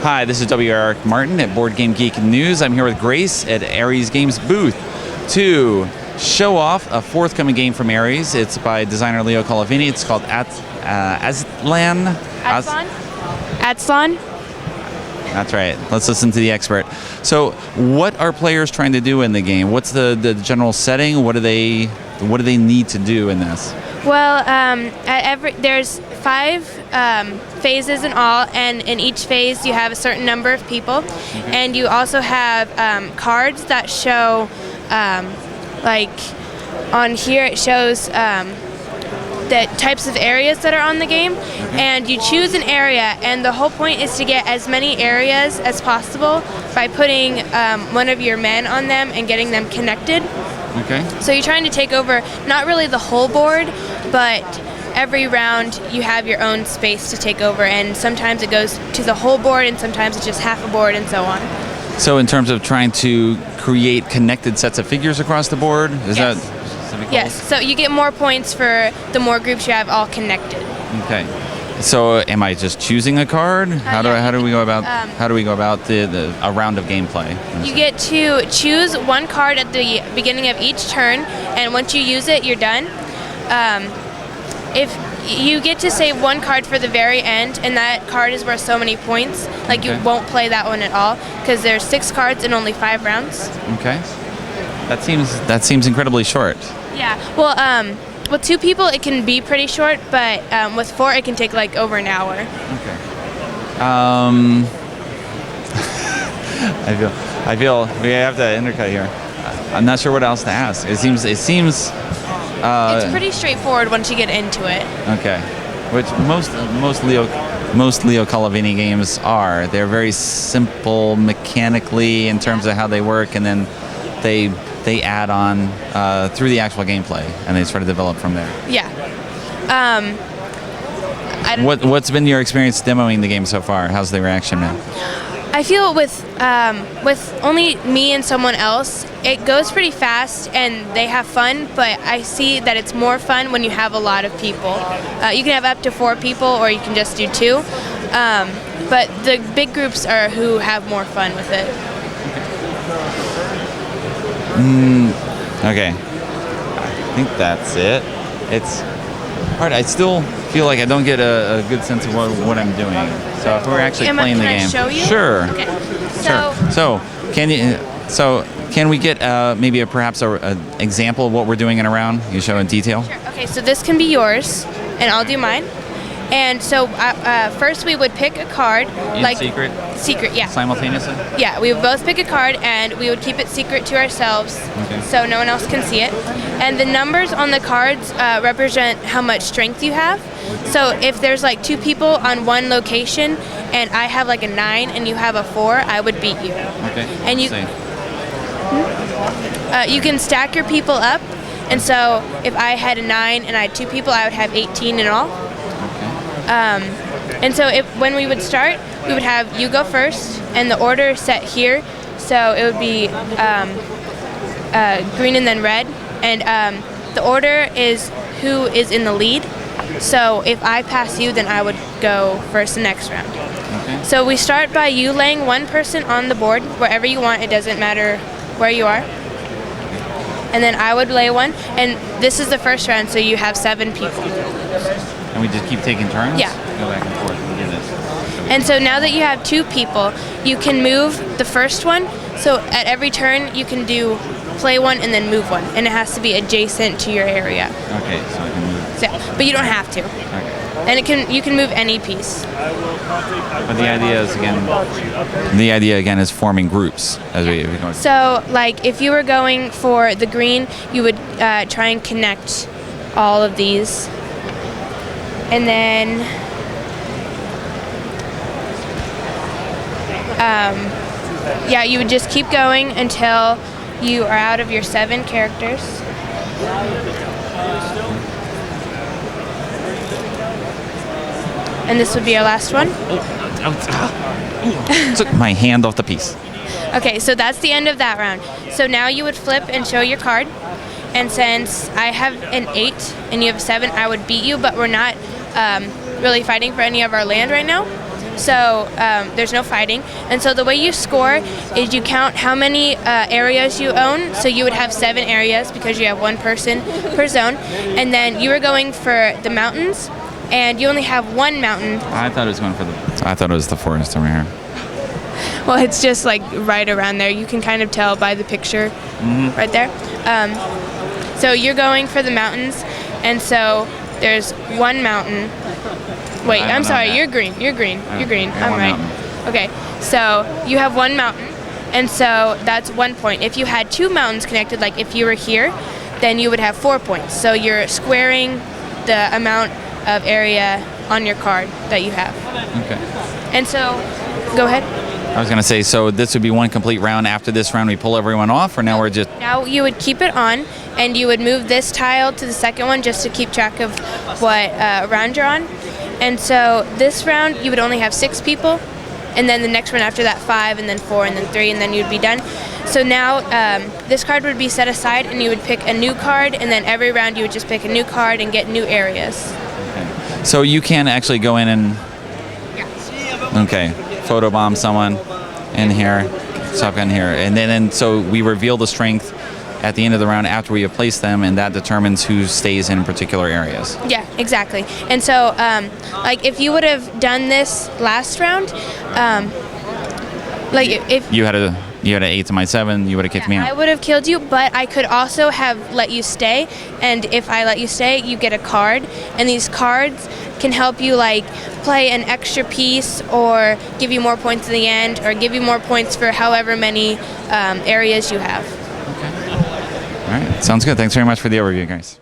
Hi, this is W. Eric Martin at Board Game Geek News. I'm here with Grace at Ares Games booth to show off a forthcoming game from Ares. It's by designer Leo Colavini. It's called Aztlan. Aztlan. That's right. Let's listen to the expert. So, what are players trying to do in the game? What's the general setting? What do they need to do in this? Well, there's 5 phases in all, and in each phase you have a certain number of people, and you also have cards that show, like on here it shows the types of areas that are on the game, and you choose an area, and the whole point is to get as many areas as possible by putting one of your men on them and getting them connected. Okay. So you're trying to take over not really the whole board, but every round you have your own space to take over, and sometimes it goes to the whole board and sometimes it's just half a board and so on. So in terms of trying to create connected sets of figures across the board, is that specific? Yes, so you get more points for the more groups you have all connected. Okay. So am I just choosing a card? How do we go about a round of gameplay? You get to choose one card at the beginning of each turn, and once you use it, you're done. If you get to save one card for the very end, and that card is worth so many points, like you won't play that one at all because there's 6 cards and only 5 rounds. Okay. That seems incredibly short. Yeah. Well, with 2 people it can be pretty short, but with 4 it can take like over an hour. Okay. I feel we have to intercut here. I'm not sure what else to ask. It seems. It's pretty straightforward once you get into it. Okay. Which most Leo Colavini games are. They're very simple mechanically in terms of how they work, and then they add on through the actual gameplay, and they sort of develop from there. Yeah. What's been your experience demoing the game so far? How's the reaction been? I feel with only me and someone else, it goes pretty fast and they have fun, but I see that it's more fun when you have a lot of people. You can have up to 4 people, or you can just do 2. But the big groups are who have more fun with it. Okay. I think that's it. It's hard. I still feel like I don't get a good sense of what I'm doing. So if we're actually playing the game, show you? Sure. Okay. So can we get maybe perhaps an example of what we're doing in a round? You show in detail. Sure. Okay. So this can be yours, and I'll do mine. And so first we would pick a card. Secret, yeah. Simultaneously? Yeah, we would both pick a card, and we would keep it secret to ourselves, so no one else can see it. And the numbers on the cards represent how much strength you have. So if there's like 2 people on one location, and I have like a 9 and you have a 4, I would beat you. Okay. And you can stack your people up, and so if I had a 9 and I had 2 people, I would have 18 in all. And so when we would start, we would have you go first, and the order is set here. So it would be green and then red, and the order is who is in the lead. So if I pass you, then I would go first the next round. Okay. So we start by you laying one person on the board, wherever you want. It doesn't matter where you are. And then I would lay one, and this is the first round, so you have 7 people. And we just keep taking turns? Yeah. Go back and forth and do this. And so now that you have 2 people, you can move the first one. So at every turn, you can play one and then move one, and it has to be adjacent to your area. Okay, so I can move. So, but you don't have to. Okay. And you can move any piece. But the idea again is forming groups as we go. So like if you were going for the green, you would try and connect all of these. And then you would just keep going until you are out of your 7 characters. And this would be our last one. Took my hand off the piece. Okay, so that's the end of that round. So now you would flip and show your card. And since I have an 8 and you have a 7, I would beat you, but we're not really fighting for any of our land right now. so there's no fighting. And so the way you score is you count how many areas you own. So you would have 7 areas because you have 1 person per zone. And then you were going for the mountains, and you only have 1 mountain. I thought it was the forest over here. Well, it's just like right around there. You can kind of tell by the picture right there. So you're going for the mountains, and so there's 1 mountain. Wait, I'm sorry, you're green. You're green. You're green. I'm right. Mountain. Okay, so you have 1 mountain, and so that's 1 point. If you had 2 mountains connected, like if you were here, then you would have 4 points. So you're squaring the amount of area on your card that you have. Okay. And so, go ahead. I was going to say, so this would be 1 complete round. After this round, we pull everyone off, or now we're just... Now you would keep it on, and you would move this tile to the second one just to keep track of what round you're on. And so this round, you would only have 6 people, and then the next one after that 5, and then 4, and then 3, and then you'd be done. So now this card would be set aside, and you would pick a new card, and then every round you would just pick a new card and get new areas. Okay. So you can actually go in and... Okay. Photobomb someone in here, shotgun here, and then so we reveal the strength at the end of the round after we have placed them, and that determines who stays in particular areas. Yeah, exactly. And so, like if you would have done this last round, like if you had an 8 to my 7, you would have kicked me out. I would have killed you, but I could also have let you stay. And if I let you stay, you get a card, and these cards can help you like play an extra piece or give you more points in the end or give you more points for however many areas you have. Okay. All right. Sounds good. Thanks very much for the overview, guys.